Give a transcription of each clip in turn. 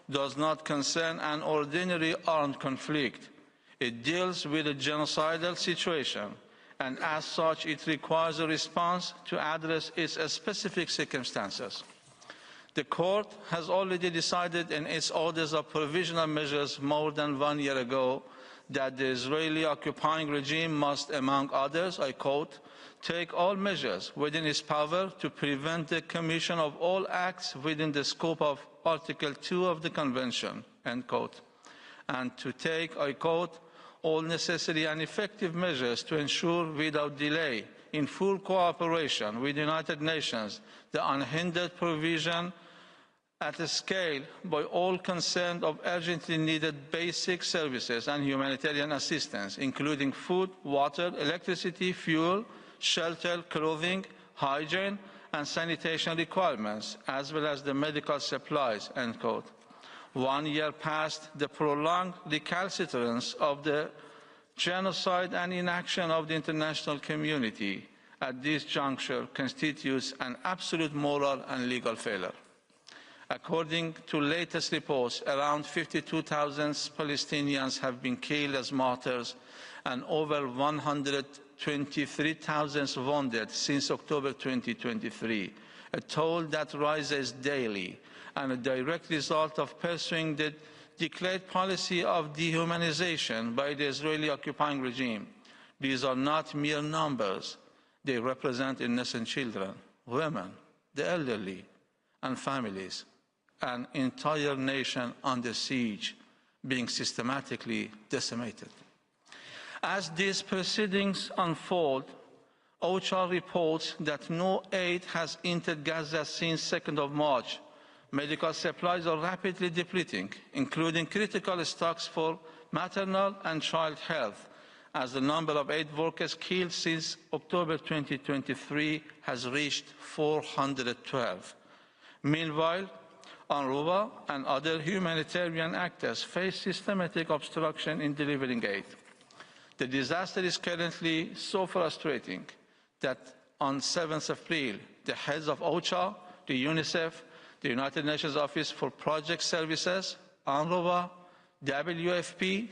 does not concern an ordinary armed conflict. It deals with a genocidal situation, and as such, it requires a response to address its specific circumstances. The Court has already decided in its orders of provisional measures more than 1 year ago that the Israeli occupying regime must, among others, I quote, take all measures within its power to prevent the commission of all acts within the scope of Article 2 of the Convention, end quote, and to take, I quote, all necessary and effective measures to ensure without delay, in full cooperation with the United Nations, the unhindered provision at a scale by all concerned of urgently needed basic services and humanitarian assistance, including food, water, electricity, fuel, shelter, clothing, hygiene, and sanitation requirements, as well as the medical supplies, end quote. 1 year past the prolonged recalcitrance of the genocide and inaction of the international community at this juncture constitutes an absolute moral and legal failure. According to latest reports, around 52,000 Palestinians have been killed as martyrs and over 123,000 wounded since October 2023, a toll that rises daily and a direct result of pursuing the declared policy of dehumanization by the Israeli occupying regime. These are not mere numbers. They represent innocent children, women, the elderly, and families. An entire nation under siege, being systematically decimated. As these proceedings unfold, OCHA reports that no aid has entered Gaza since 2nd of March. Medical supplies are rapidly depleting, including critical stocks for maternal and child health, as the number of aid workers killed since October 2023 has reached 412. Meanwhile, UNRWA and other humanitarian actors face systematic obstruction in delivering aid. The disaster is currently so frustrating that on 7th April, the heads of OCHA, the UNICEF, the United Nations Office for Project Services, UNRWA, WFP,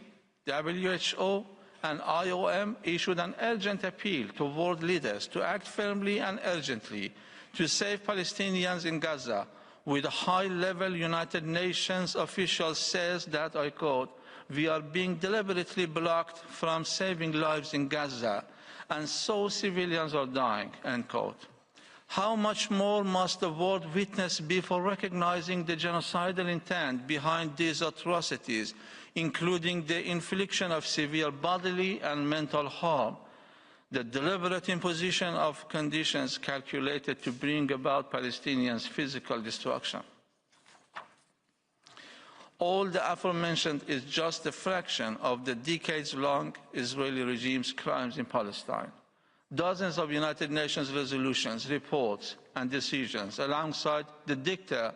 WHO, and IOM issued an urgent appeal to world leaders to act firmly and urgently to save Palestinians in Gaza, with a high-level United Nations official says that, I quote, we are being deliberately blocked from saving lives in Gaza, and so civilians are dying, end quote. How much more must the world witness before recognizing the genocidal intent behind these atrocities, including the infliction of severe bodily and mental harm, the deliberate imposition of conditions calculated to bring about Palestinians' physical destruction? All the aforementioned is just a fraction of the decades-long Israeli regime's crimes in Palestine. Dozens of United Nations resolutions, reports, and decisions, alongside the dicta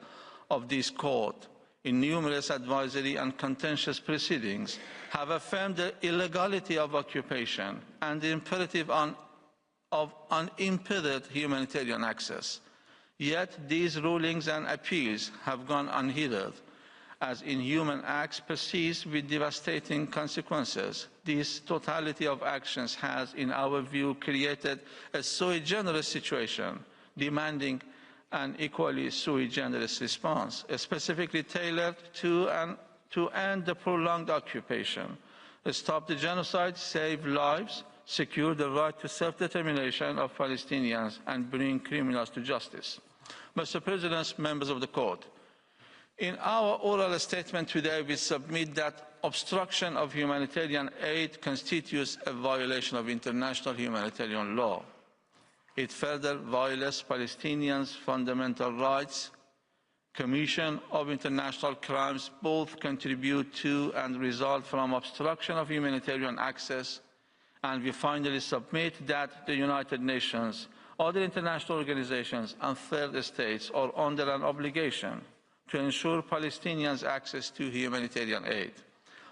of this court in numerous advisory and contentious proceedings, have affirmed the illegality of occupation and the imperative of unimpeded humanitarian access. Yet these rulings and appeals have gone unheeded, as inhuman acts persist with devastating consequences. This totality of actions has, in our view, created a sui generis situation, demanding an equally sui generis response, specifically tailored to end the prolonged occupation, stop the genocide, save lives, secure the right to self-determination of Palestinians, and bring criminals to justice. Mr. President, members of the Court, in our oral statement today, we submit that obstruction of humanitarian aid constitutes a violation of international humanitarian law. It further violates Palestinians' fundamental rights. Commission of international crimes both contribute to and result from obstruction of humanitarian access, and we finally submit that the United Nations, other international organizations, and third states are under an obligation to ensure Palestinians' access to humanitarian aid.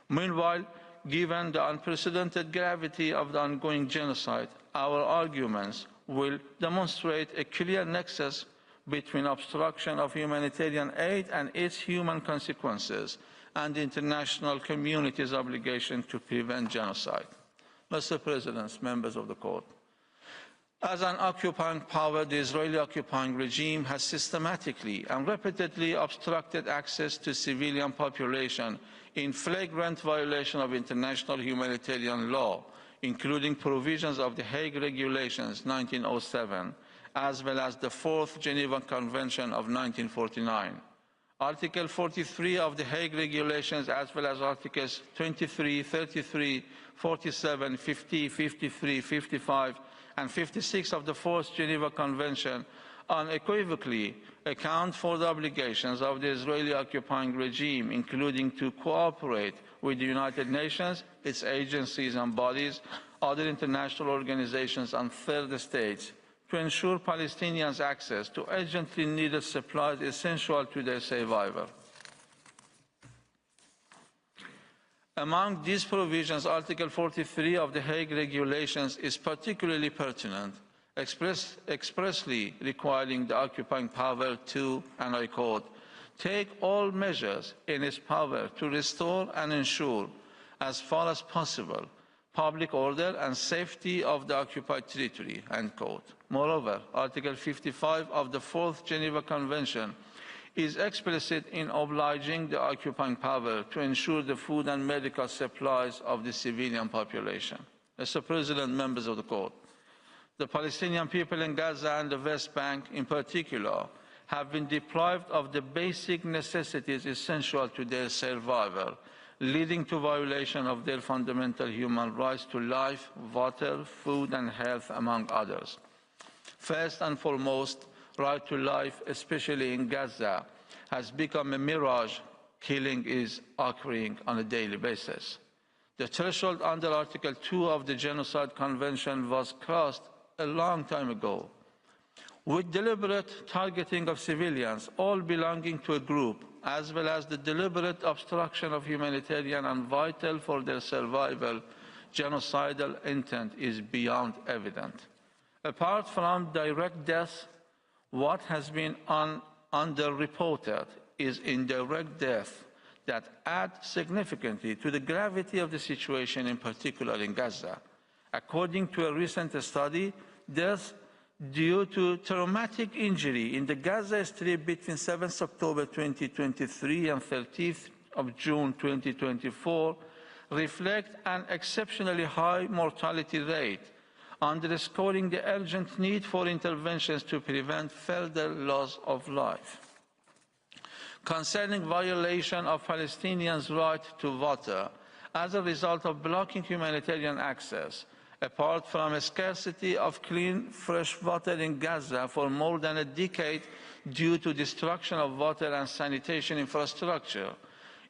Meanwhile, given the unprecedented gravity of the ongoing genocide, our arguments will demonstrate a clear nexus between obstruction of humanitarian aid and its human consequences, and the international community's obligation to prevent genocide. Mr. President, members of the Court, as an occupying power, the Israeli occupying regime has systematically and repeatedly obstructed access to civilian population in flagrant violation of international humanitarian law, including provisions of the Hague Regulations 1907, as well as the Fourth Geneva Convention of 1949. Article 43 of the Hague Regulations, as well as Articles 23, 33, 47, 50, 53, 55, and 56 of the Fourth Geneva Convention unequivocally account for the obligations of the Israeli occupying regime, including to cooperate with the United Nations, its agencies and bodies, other international organizations and third states, to ensure Palestinians access to urgently needed supplies essential to their survival. Among these provisions, Article 43 of the Hague Regulations is particularly pertinent, expressly requiring the occupying power to, and I quote, take all measures in its power to restore and ensure, as far as possible, public order and safety of the occupied territory, end quote. Moreover, Article 55 of the Fourth Geneva Convention is explicit in obliging the occupying power to ensure the food and medical supplies of the civilian population. Mr. President, members of the Court, the Palestinian people in Gaza and the West Bank in particular have been deprived of the basic necessities essential to their survival, leading to violation of their fundamental human rights to life, water, food and health, among others. First and foremost, right to life, especially in Gaza, has become a mirage. Killing is occurring on a daily basis. The threshold under Article 2 of the Genocide Convention was crossed a long time ago. With deliberate targeting of civilians, all belonging to a group, as well as the deliberate obstruction of humanitarian and vital for their survival, genocidal intent is beyond evident. Apart from direct deaths, what has been underreported is indirect death that add significantly to the gravity of the situation, in particular in Gaza. According to a recent study, deaths due to traumatic injury in the Gaza Strip between 7th October 2023 and 30th of June 2024 reflect an exceptionally high mortality rate, underscoring the urgent need for interventions to prevent further loss of life. Concerning violation of Palestinians' right to water as a result of blocking humanitarian access, apart from a scarcity of clean, fresh water in Gaza for more than a decade due to destruction of water and sanitation infrastructure,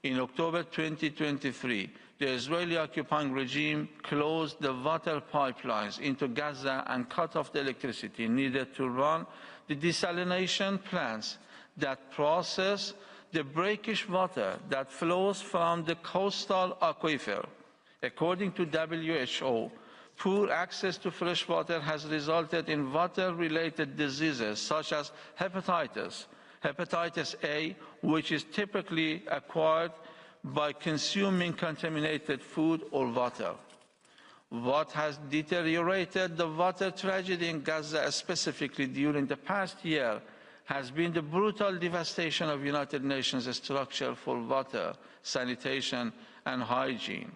in October 2023, the Israeli occupying regime closed the water pipelines into Gaza and cut off the electricity needed to run the desalination plants that process the brackish water that flows from the coastal aquifer. According to WHO, poor access to fresh water has resulted in water-related diseases such as hepatitis A, which is typically acquired by consuming contaminated food or water. What has deteriorated the water tragedy in Gaza, specifically during the past year, has been the brutal devastation of United Nations structure for water, sanitation and hygiene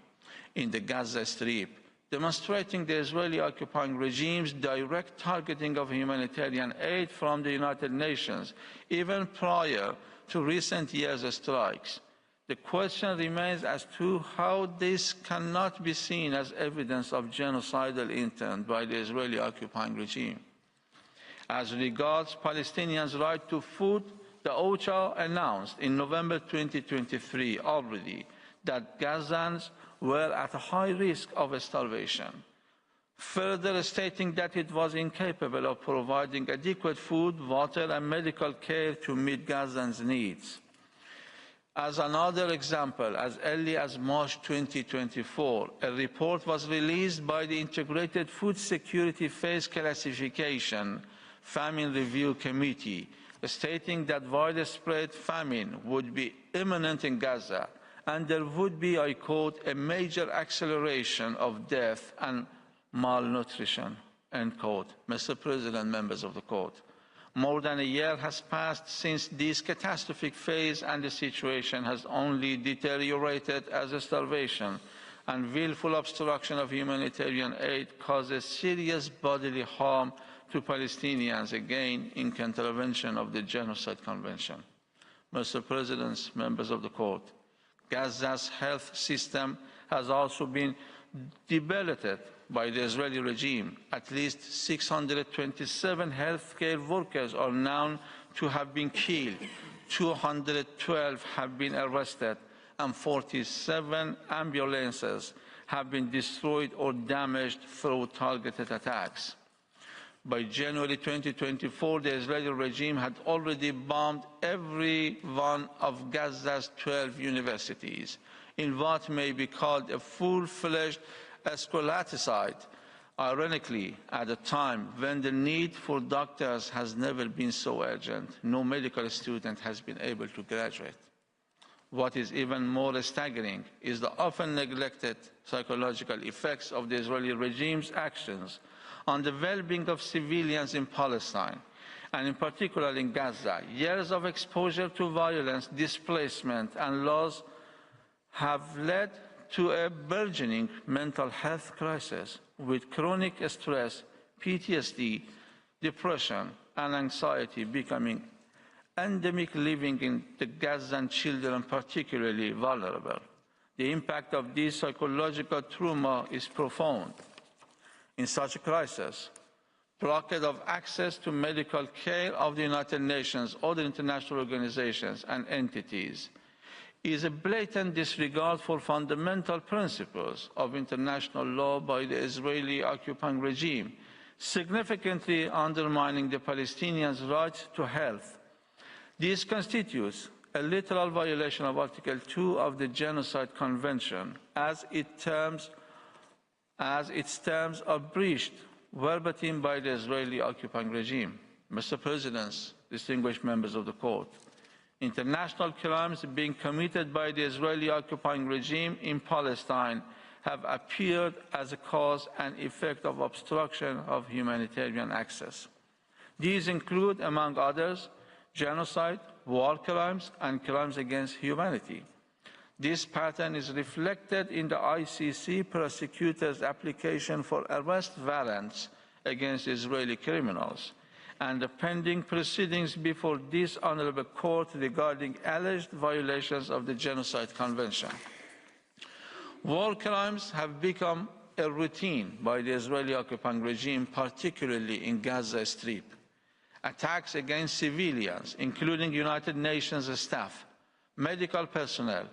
in the Gaza Strip, demonstrating the Israeli occupying regime's direct targeting of humanitarian aid from the United Nations, even prior to recent years' strikes. The question remains as to how this cannot be seen as evidence of genocidal intent by the Israeli occupying regime. As regards Palestinians' right to food, the OCHA announced in November 2023 already that Gazans were at a high risk of starvation, further stating that it was incapable of providing adequate food, water and medical care to meet Gazans' needs. As another example, as early as March 2024, a report was released by the Integrated Food Security Phase Classification Famine Review Committee, stating that widespread famine would be imminent in Gaza, and there would be, I quote, a major acceleration of death and malnutrition, end quote. Mr. President, members of the court, more than a year has passed since this catastrophic phase, and the situation has only deteriorated as starvation and willful obstruction of humanitarian aid causes serious bodily harm to Palestinians, again in contravention of the Genocide Convention. Mr. President, members of the court, Gaza's health system has also been debilitated by the Israeli regime. At least 627 healthcare workers are known to have been killed, 212 have been arrested, and 47 ambulances have been destroyed or damaged through targeted attacks. By January 2024, the Israeli regime had already bombed every one of Gaza's 12 universities in what may be called a full-fledged escalaticide, ironically, at a time when the need for doctors has never been so urgent. No medical student has been able to graduate. What is even more staggering is the often neglected psychological effects of the Israeli regime's actions on the well-being of civilians in Palestine, and in particular in Gaza. Years of exposure to violence, displacement, and loss have led to a burgeoning mental health crisis with chronic stress, PTSD, depression, and anxiety becoming endemic, living in the Gazan children particularly vulnerable. The impact of this psychological trauma is profound. In such a crisis, blockade of access to medical care of the United Nations, other international organizations and entities is a blatant disregard for fundamental principles of international law by the Israeli occupying regime, significantly undermining the Palestinians' right to health. This constitutes a literal violation of Article 2 of the Genocide Convention, as its terms are breached verbatim by the Israeli occupying regime. Mr. President, distinguished members of the court, international crimes being committed by the Israeli occupying regime in Palestine have appeared as a cause and effect of obstruction of humanitarian access. These include, among others, genocide, war crimes, and crimes against humanity. This pattern is reflected in the ICC prosecutor's application for arrest warrants against Israeli criminals and the pending proceedings before this honorable court regarding alleged violations of the Genocide Convention. War crimes have become a routine by the Israeli occupying regime, particularly in Gaza Strip. Attacks against civilians, including United Nations staff, medical personnel,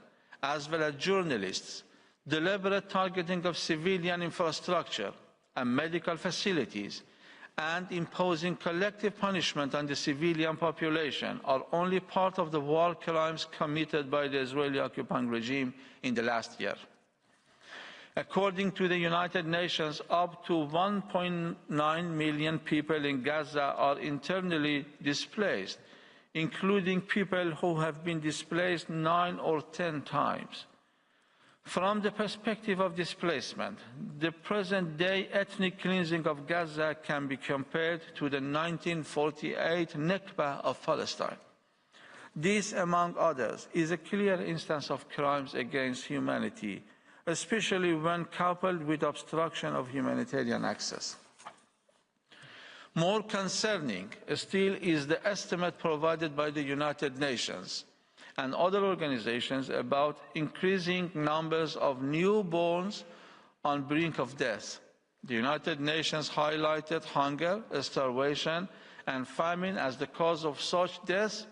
as well as journalists, deliberate targeting of civilian infrastructure and medical facilities, and imposing collective punishment on the civilian population are only part of the war crimes committed by the Israeli occupying regime in the last year. According to the United Nations, up to 1.9 million people in Gaza are internally displaced, including people who have been displaced 9 or 10 times. From the perspective of displacement, the present-day ethnic cleansing of Gaza can be compared to the 1948 Nakba of Palestine. This, among others, is a clear instance of crimes against humanity, especially when coupled with obstruction of humanitarian access. More concerning still is the estimate provided by the United Nations and other organizations about increasing numbers of newborns on brink of death. The United Nations highlighted hunger, starvation, and famine as the cause of such deaths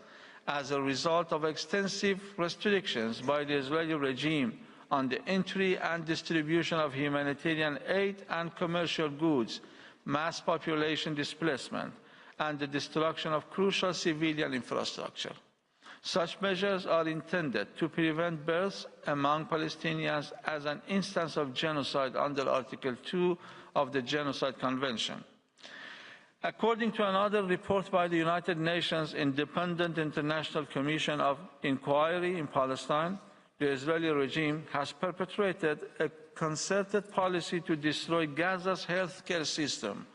as a result of extensive restrictions by the Israeli regime on the entry and distribution of humanitarian aid and commercial goods, mass population displacement, and the destruction of crucial civilian infrastructure. Such measures are intended to prevent births among Palestinians as an instance of genocide under Article 2 of the Genocide Convention. According to another report by the United Nations Independent International Commission of Inquiry in Palestine, the Israeli regime has perpetrated a concerted policy to destroy Gaza's healthcare system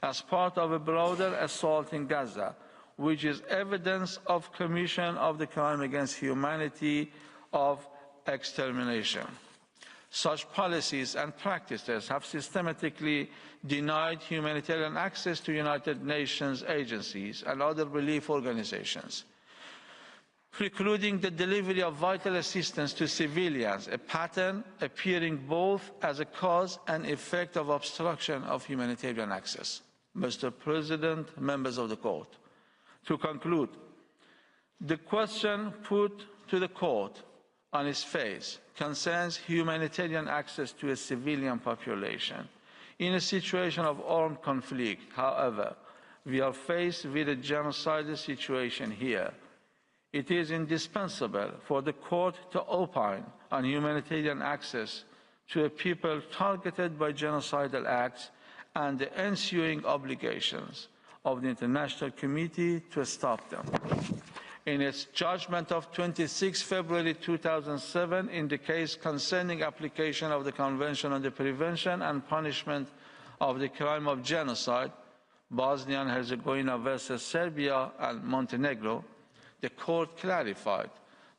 as part of a broader assault in Gaza, which is evidence of commission of the crime against humanity of extermination. Such policies and practices have systematically denied humanitarian access to United Nations agencies and other relief organizations, precluding the delivery of vital assistance to civilians, a pattern appearing both as a cause and effect of obstruction of humanitarian access. Mr. President, members of the Court, to conclude, the question put to the Court on its face concerns humanitarian access to a civilian population. In a situation of armed conflict, however, we are faced with a genocidal situation here. It is indispensable for the Court to opine on humanitarian access to a people targeted by genocidal acts and the ensuing obligations of the international community to stop them. In its judgment of 26 February 2007 in the case concerning application of the Convention on the Prevention and Punishment of the Crime of Genocide, Bosnia and Herzegovina versus Serbia and Montenegro, the Court clarified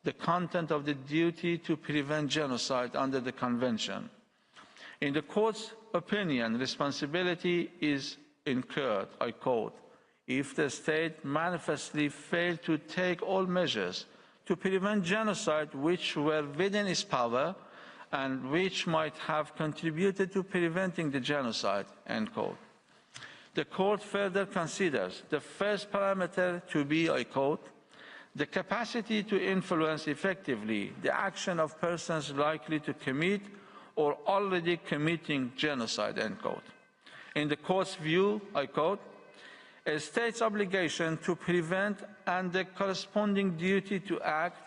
the content of the duty to prevent genocide under the Convention. In the Court's opinion, responsibility is incurred, I quote, if the state manifestly failed to take all measures to prevent genocide which were within its power and which might have contributed to preventing the genocide, end quote. The Court further considers the first parameter to be, I quote, the capacity to influence effectively the action of persons likely to commit or already committing genocide, end quote. In the Court's view, I quote, a state's obligation to prevent and the corresponding duty to act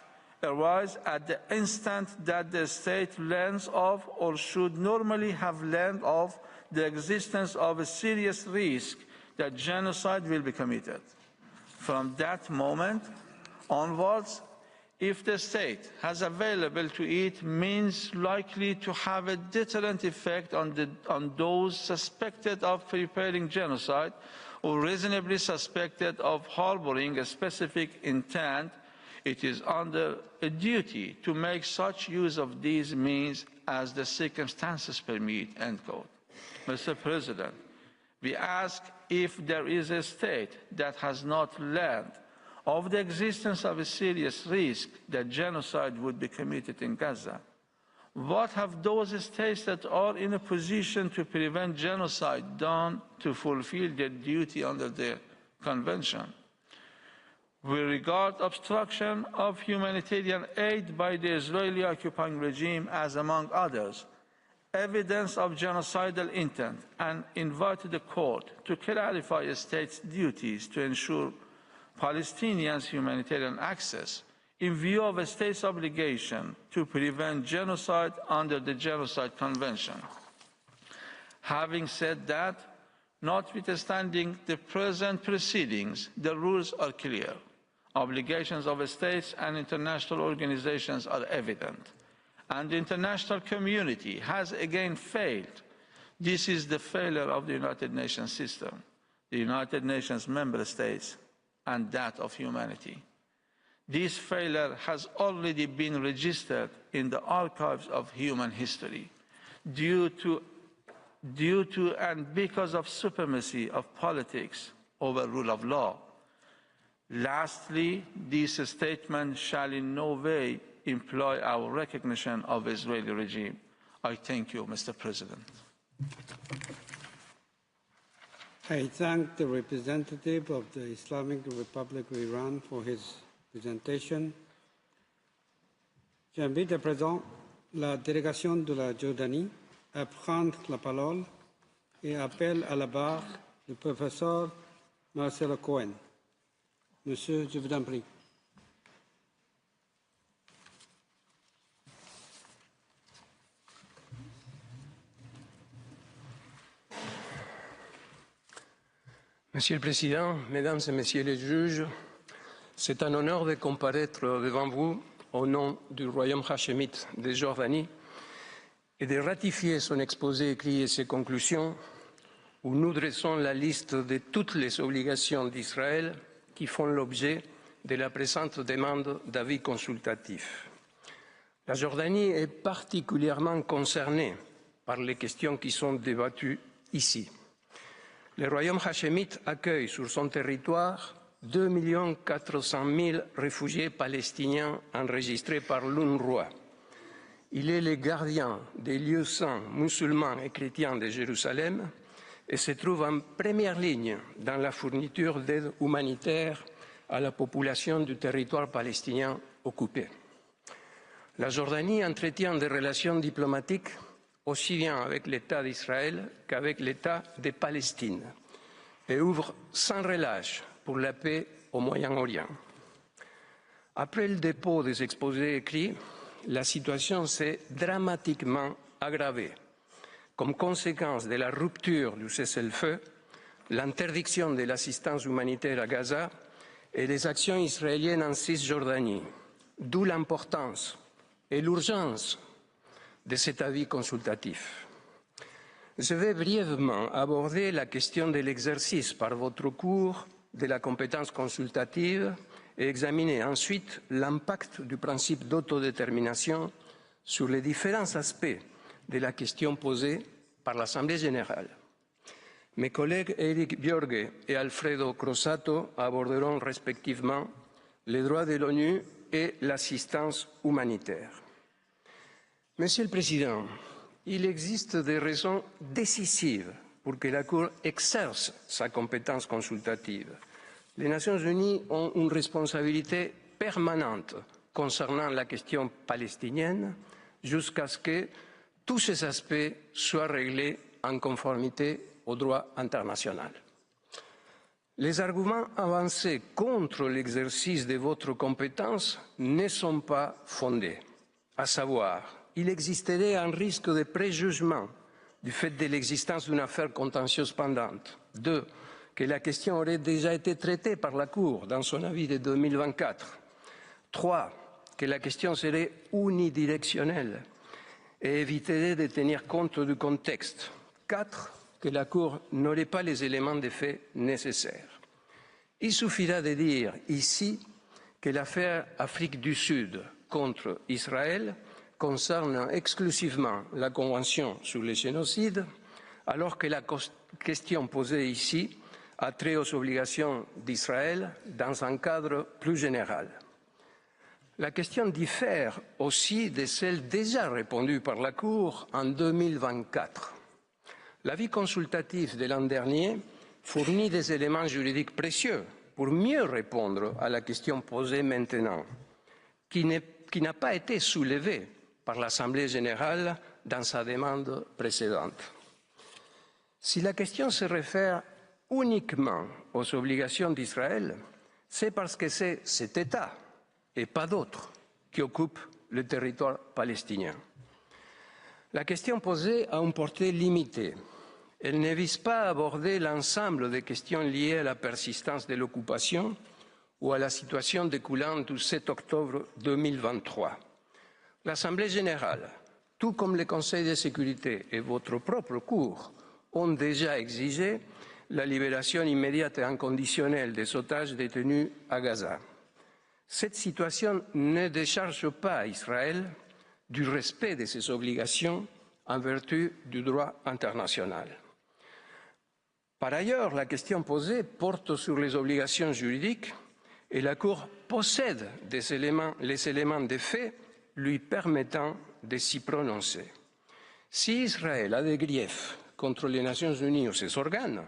arise at the instant that the state learns of or should normally have learned of the existence of a serious risk that genocide will be committed. From that moment onwards, if the state has available to it means likely to have a deterrent effect on those suspected of preparing genocide or reasonably suspected of harboring a specific intent, it is under a duty to make such use of these means as the circumstances permit, end quote. Mr. President, we ask if there is a state that has not learned of the existence of a serious risk that genocide would be committed in Gaza. What have those states that are in a position to prevent genocide done to fulfill their duty under the Convention? We regard obstruction of humanitarian aid by the Israeli occupying regime as, among others, evidence of genocidal intent and invite the Court to clarify a state's duties to ensure Palestinians' humanitarian access in view of a state's obligation to prevent genocide under the Genocide Convention. Having said that, notwithstanding the present proceedings, the rules are clear. Obligations of states and international organizations are evident, and the international community has again failed. This is the failure of the United Nations system, the United Nations member states, and that of humanity. This failure has already been registered in the archives of human history due to and because of supremacy of politics over rule of law. Lastly, this statement shall in no way imply our recognition of the Israeli regime. I thank you, Mr. President. I thank the representative of the Islamic Republic of Iran for his présentation. J'invite à présent la délégation de la Jordanie à prendre la parole et appelle à la barre le professeur Marcelo Cohen. Monsieur, je vous en prie. Monsieur le Président, Mesdames et Messieurs les juges, c'est un honneur de comparaître devant vous au nom du Royaume hachémite de Jordanie et de ratifier son exposé écrit et ses conclusions où nous dressons la liste de toutes les obligations d'Israël qui font l'objet de la présente demande d'avis consultatif. La Jordanie est particulièrement concernée par les questions qui sont débattues ici. Le Royaume hachémite accueille sur son territoire 2 400 000 réfugiés palestiniens enregistrés par l'UNRWA. Il est le gardien des lieux saints musulmans et chrétiens de Jérusalem et se trouve en première ligne dans la fourniture d'aide humanitaire à la population du territoire palestinien occupé. La Jordanie entretient des relations diplomatiques aussi bien avec l'État d'Israël qu'avec l'État de Palestine et ouvre sans relâche pour la paix au Moyen-Orient. Après le dépôt des exposés écrits, la situation s'est dramatiquement aggravée comme conséquence de la rupture du cessez-le-feu, l'interdiction de l'assistance humanitaire à Gaza et des actions israéliennes en Cisjordanie, d'où l'importance et l'urgence de cet avis consultatif. Je vais brièvement aborder la question de l'exercice par votre cour de la compétence consultative et examiner ensuite l'impact du principe d'autodétermination sur les différents aspects de la question posée par l'Assemblée générale. Mes collègues Eric Björge et Alfredo Crossato aborderont respectivement les droits de l'ONU et l'assistance humanitaire. Monsieur le Président, il existe des raisons décisives pour que la Cour exerce sa compétence consultative. Les Nations unies ont une responsabilité permanente concernant la question palestinienne jusqu'à ce que tous ces aspects soient réglés en conformité au droit international. Les arguments avancés contre l'exercice de votre compétence ne sont pas fondés, à savoir il existerait un risque de préjugement du fait de l'existence d'une affaire contentieuse pendante. 2. Que la question aurait déjà été traitée par la Cour dans son avis de 2024. 3. Que la question serait unidirectionnelle et éviterait de tenir compte du contexte. 4. Que la Cour n'aurait pas les éléments de fait nécessaires. Il suffira de dire ici que l'affaire Afrique du Sud contre Israël concerne exclusivement la Convention sur le génocide, alors que la question posée ici a trait aux obligations d'Israël dans un cadre plus général. La question diffère aussi de celle déjà répondue par la Cour en 2024. L'avis consultatif de l'an dernier fournit des éléments juridiques précieux pour mieux répondre à la question posée maintenant, qui n'a pas été soulevée par l'Assemblée générale dans sa demande précédente. Si la question se réfère uniquement aux obligations d'Israël, c'est parce que c'est cet État et pas d'autres qui occupent le territoire palestinien. La question posée a une portée limitée. Elle ne vise pas à aborder l'ensemble des questions liées à la persistance de l'occupation ou à la situation découlant du 7 octobre 2023. L'Assemblée générale, tout comme le Conseil de sécurité et votre propre Cour, ont déjà exigé la libération immédiate et inconditionnelle des otages détenus à Gaza. Cette situation ne décharge pas Israël du respect de ses obligations en vertu du droit international. Par ailleurs, la question posée porte sur les obligations juridiques et la Cour possède les éléments de fait lui permettant de s'y prononcer. Si Israël a des griefs contre les Nations unies ou ses organes,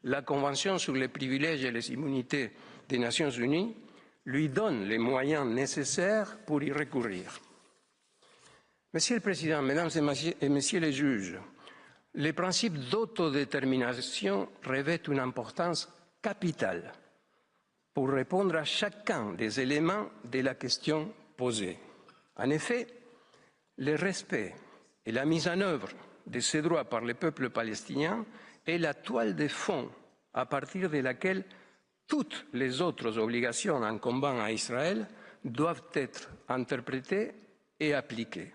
la Convention sur les privilèges et les immunités des Nations unies lui donne les moyens nécessaires pour y recourir. Monsieur le Président, Mesdames et Messieurs les juges, les principes d'autodétermination revêtent une importance capitale pour répondre à chacun des éléments de la question posée. En effet, le respect et et la mise en œuvre de ces droits par le peuple palestinien est la toile de fond à partir de laquelle toutes les autres obligations incombant à Israël doivent être interprétées et appliquées.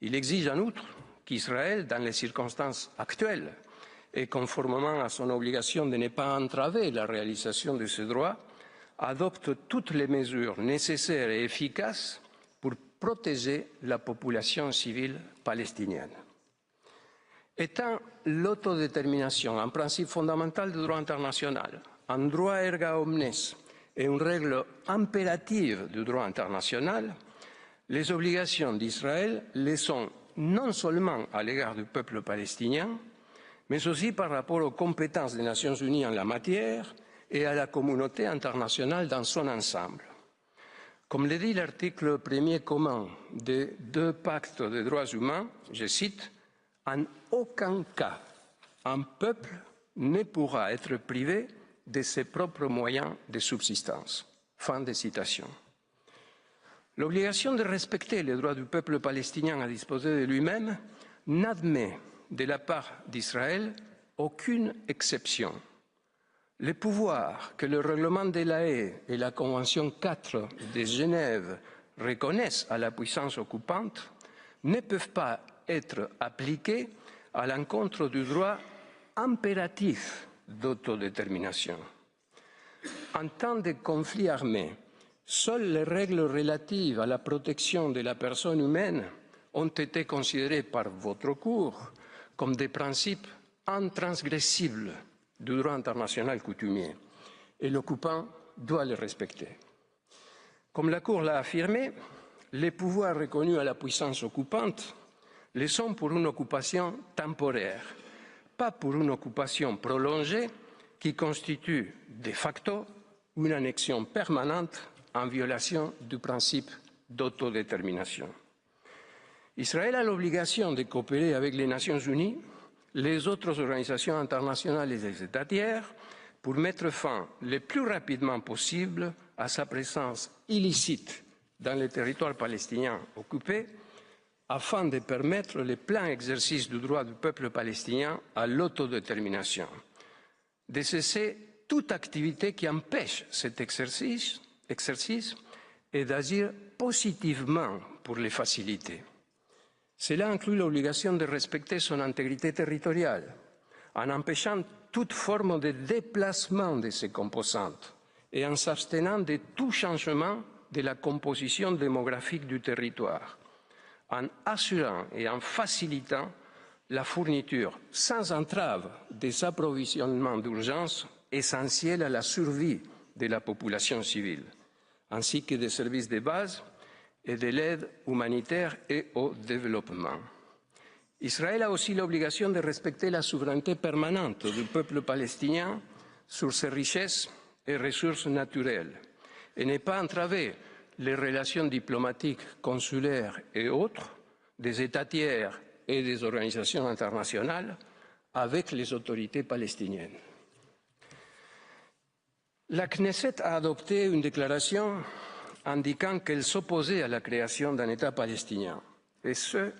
Il exige en outre qu'Israël, dans les circonstances actuelles et conformément à son obligation de ne pas entraver la réalisation de ce droit, adopte toutes les mesures nécessaires et efficaces pour protéger la population civile palestinienne. Étant l'autodétermination un principe fondamental du droit international, un droit erga omnes et une règle impérative du droit international, les obligations d'Israël le sont non seulement à l'égard du peuple palestinien, mais aussi par rapport aux compétences des Nations Unies en la matière et à la communauté internationale dans son ensemble. Comme le dit l'article 1er commun des deux pactes des droits humains, je cite, « En aucun cas, un peuple ne pourra être privé de ses propres moyens de subsistance. » Fin de citation. L'obligation de respecter les droits du peuple palestinien à disposer de lui-même n'admet de la part d'Israël aucune exception. Les pouvoirs que le règlement de la Haye et la Convention 4 de Genève reconnaissent à la puissance occupante ne peuvent pas être appliqués à l'encontre du droit impératif d'autodétermination. En temps de conflit armé, seules les règles relatives à la protection de la personne humaine ont été considérées par votre Cour comme des principes intransgressibles du droit international coutumier, et l'occupant doit les respecter. Comme la Cour l'a affirmé, les pouvoirs reconnus à la puissance occupante le sont pour une occupation temporaire, pas pour une occupation prolongée qui constitue de facto une annexion permanente en violation du principe d'autodétermination. Israël a l'obligation de coopérer avec les Nations Unies, les autres organisations internationales et les États tiers pour mettre fin le plus rapidement possible à sa présence illicite dans les territoires palestiniens occupés afin de permettre le plein exercice du droit du peuple palestinien à l'autodétermination, de cesser toute activité qui empêche cet exercice et d'agir positivement pour les faciliter. Cela inclut l'obligation de respecter son intégrité territoriale, en empêchant toute forme de déplacement de ses composantes et en s'abstenant de tout changement de la composition démographique du territoire, en assurant et en facilitant la fourniture sans entrave des approvisionnements d'urgence essentiels à la survie de la population civile, ainsi que des services de base et de l'aide humanitaire et au développement. Israël a aussi l'obligation de respecter la souveraineté permanente du peuple palestinien sur ses richesses et ressources naturelles et ne pas entraver les relations diplomatiques, consulaires et autres des États tiers et des organisations internationales avec les autorités palestiniennes. La Knesset a adopté une déclaration indiquant qu'elle s'opposait à la création d'un État palestinien, et ce,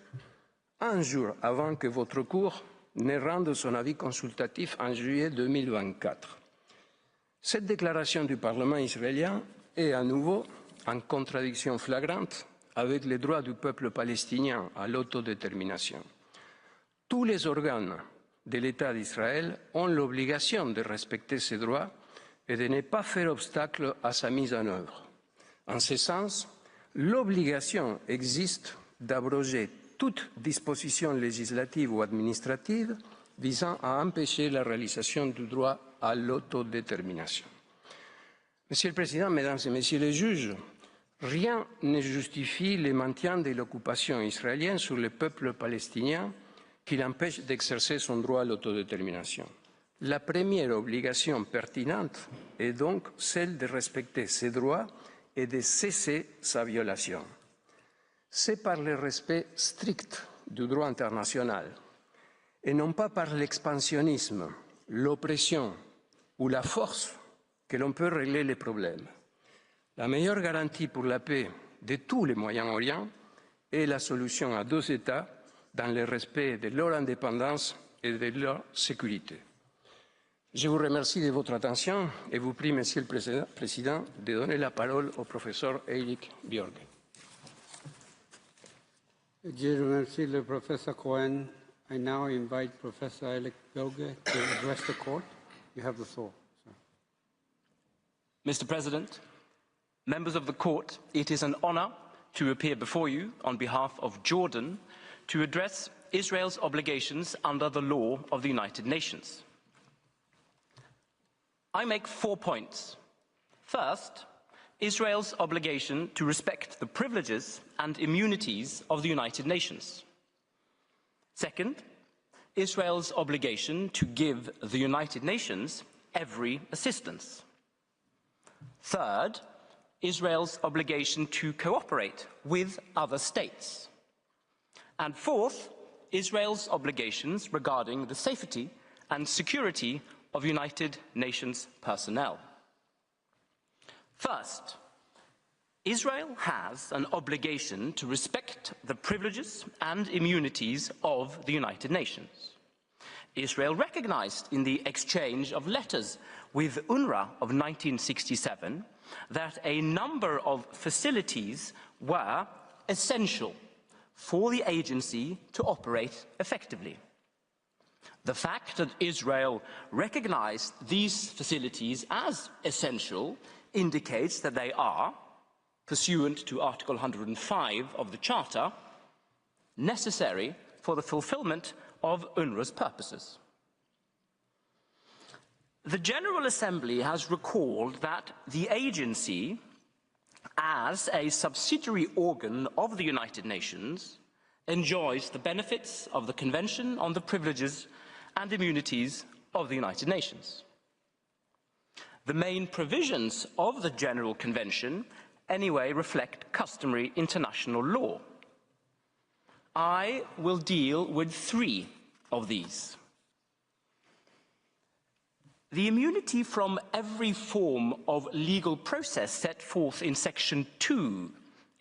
un jour avant que votre Cour ne rende son avis consultatif en juillet 2024. Cette déclaration du Parlement israélien est à nouveau en contradiction flagrante avec les droits du peuple palestinien à l'autodétermination. Tous les organes de l'État d'Israël ont l'obligation de respecter ces droits et de ne pas faire obstacle à sa mise en œuvre. En ce sens, l'obligation existe d'abroger toute disposition législative ou administrative visant à empêcher la réalisation du droit à l'autodétermination. Monsieur le Président, Mesdames et Messieurs les juges, rien ne justifie le maintien de l'occupation israélienne sur le peuple palestinien qui l'empêche d'exercer son droit à l'autodétermination. La première obligation pertinente est donc celle de respecter ses droits et de cesser sa violation. C'est par le respect strict du droit international et non pas par l'expansionnisme, l'oppression ou la force que l'on peut régler les problèmes. La meilleure garantie pour la paix de tous les Moyen-Orient est la solution à deux États dans le respect de leur indépendance et de leur sécurité. Je vous remercie de votre attention et vous prie, Monsieur le Président, de donner la parole au professeur Eirik Bjørge. Je remercie le professeur Cohen. I now invite Professor Eirik Bjørge to address the court. You have the floor, sir. Mr. President, members of the court, it is an honor to appear before you on behalf of Jordan to address Israel's obligations under the law of the United Nations. I make 4 points. First, Israel's obligation to respect the privileges and immunities of the United Nations. Second, Israel's obligation to give the United Nations every assistance. Third, Israel's obligation to cooperate with other states. And fourth, Israel's obligations regarding the safety and security of United Nations personnel. First, Israel has an obligation to respect the privileges and immunities of the United Nations. Israel recognized in the exchange of letters with UNRWA of 1967 that a number of facilities were essential for the agency to operate effectively. The fact that Israel recognized these facilities as essential indicates that they are, pursuant to Article 105 of the Charter, necessary for the fulfillment of UNRWA's purposes. The General Assembly has recalled that the agency, as a subsidiary organ of the United Nations, enjoys the benefits of the Convention on the Privileges and Immunities of the United Nations. The main provisions of the General Convention anyway reflect customary international law. I will deal with 3 of these. The immunity from every form of legal process set forth in Section 2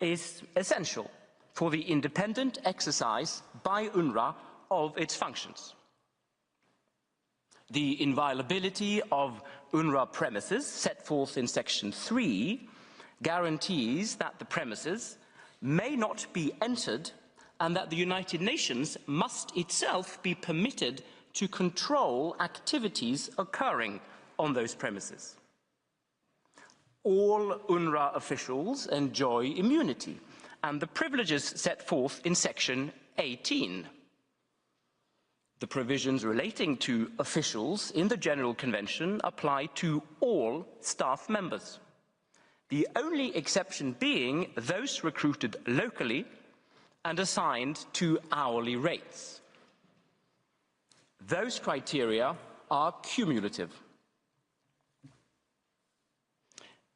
is essential for the independent exercise by UNRWA of its functions. The inviolability of UNRWA premises set forth in Section 3 guarantees that the premises may not be entered and that the United Nations must itself be permitted to control activities occurring on those premises. All UNRWA officials enjoy immunity and the privileges set forth in Section 18. The provisions relating to officials in the General Convention apply to all staff members, the only exception being those recruited locally and assigned to hourly rates. Those criteria are cumulative.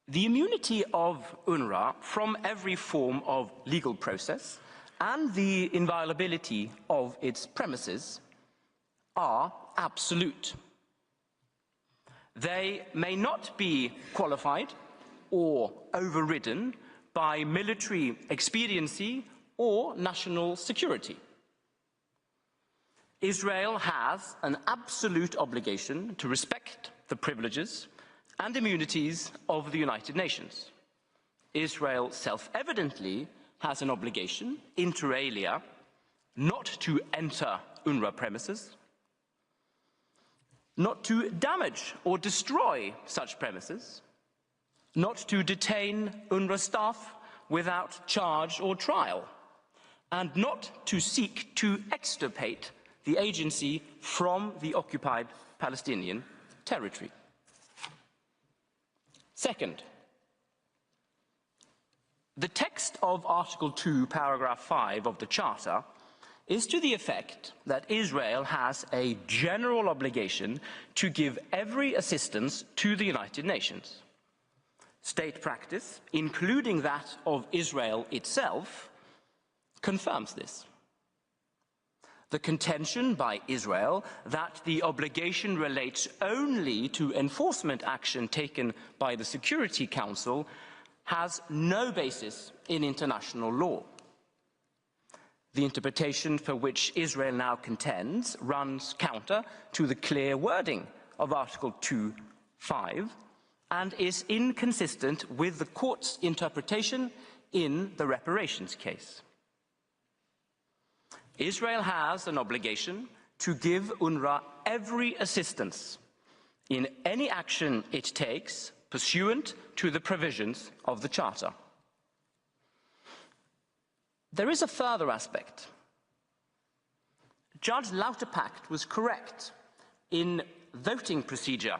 The immunity of UNRWA from every form of legal process and the inviolability of its premises are absolute. They may not be qualified or overridden by military expediency or national security. Israel has an absolute obligation to respect the privileges and immunities of the United Nations. Israel self-evidently has an obligation, inter alia, not to enter UNRWA premises, not to damage or destroy such premises, not to detain UNRWA staff without charge or trial, and not to seek to extirpate the agency from the occupied Palestinian territory. Second, the text of Article 2, paragraph 5 of the Charter is to the effect that Israel has a general obligation to give every assistance to the United Nations. State practice, including that of Israel itself, confirms this. The contention by Israel that the obligation relates only to enforcement action taken by the Security Council has no basis in international law. The interpretation for which Israel now contends runs counter to the clear wording of Article 2(5) and is inconsistent with the court's interpretation in the reparations case. Israel has an obligation to give UNRWA every assistance in any action it takes pursuant to the provisions of the Charter. There is a further aspect. Judge Lauterpacht was correct in voting procedure,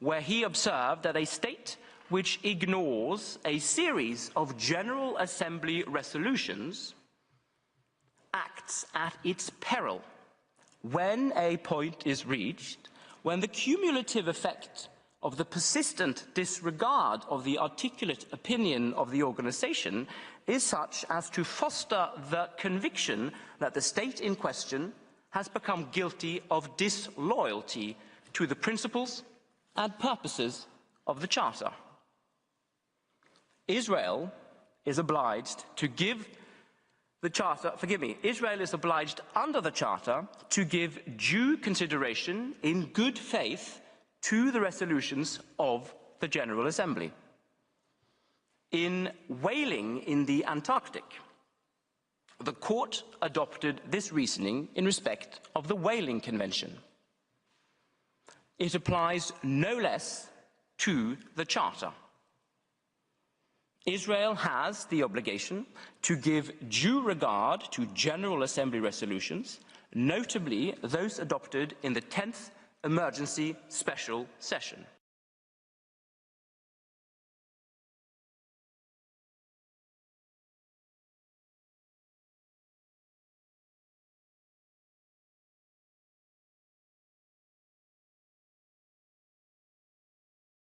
where he observed that a state which ignores a series of General Assembly resolutions acts at its peril when a point is reached, when the cumulative effect of the persistent disregard of the articulate opinion of the organization is such as to foster the conviction that the state in question has become guilty of disloyalty to the principles and purposes of the Charter. Israel is obliged to give the Charter, Israel is obliged under the Charter to give due consideration in good faith to the resolutions of the General Assembly. In whaling in the Antarctic, the court adopted this reasoning in respect of the Whaling Convention. It applies no less to the Charter. Israel has the obligation to give due regard to General Assembly resolutions, notably those adopted in the 10th Emergency Special Session.